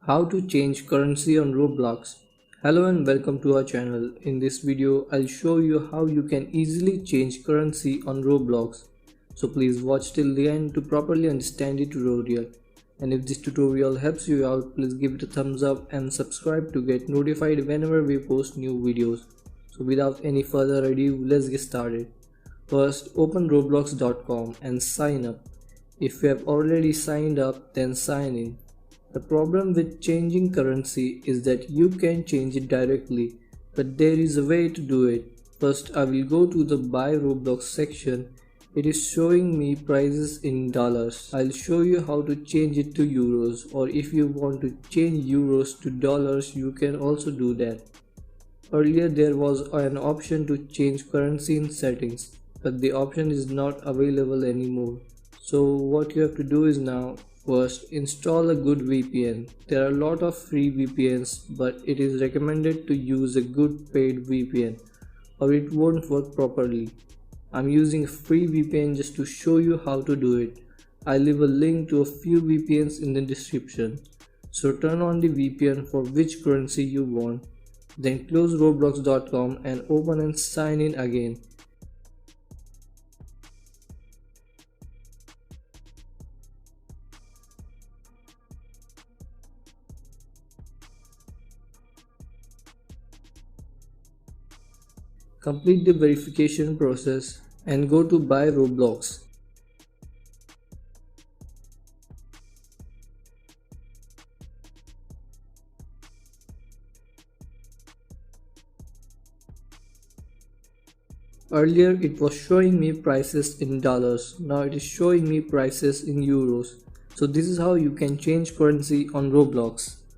How to change currency on Roblox. Hello and welcome to our channel. In this video, I'll show you how you can easily change currency on Roblox. So please watch till the end to properly understand the tutorial. And if this tutorial helps you out, please give it a thumbs up and subscribe to get notified whenever we post new videos. So without any further ado, let's get started. First, open roblox.com and sign up. If you have already signed up, then sign in. The problem with changing currency is that you can change it directly, but there is a way to do it. First, I will go to the Buy Roblox section. It is showing me prices in dollars. I'll show you how to change it to euros, or if you want to change euros to dollars, you can also do that. Earlier there was an option to change currency in settings, but the option is not available anymore. So what you have to do is now, first install a good VPN. There are a lot of free VPNs, but it is recommended to use a good paid VPN or it won't work properly. I'm using a free VPN just to show you how to do it. I'll leave a link to a few VPNs in the description. So turn on the VPN for which currency you want. Then close roblox.com and open and sign in again. Complete the verification process and go to Buy Roblox. Earlier it was showing me prices in dollars, now it is showing me prices in euros. So this is how you can change currency on Roblox.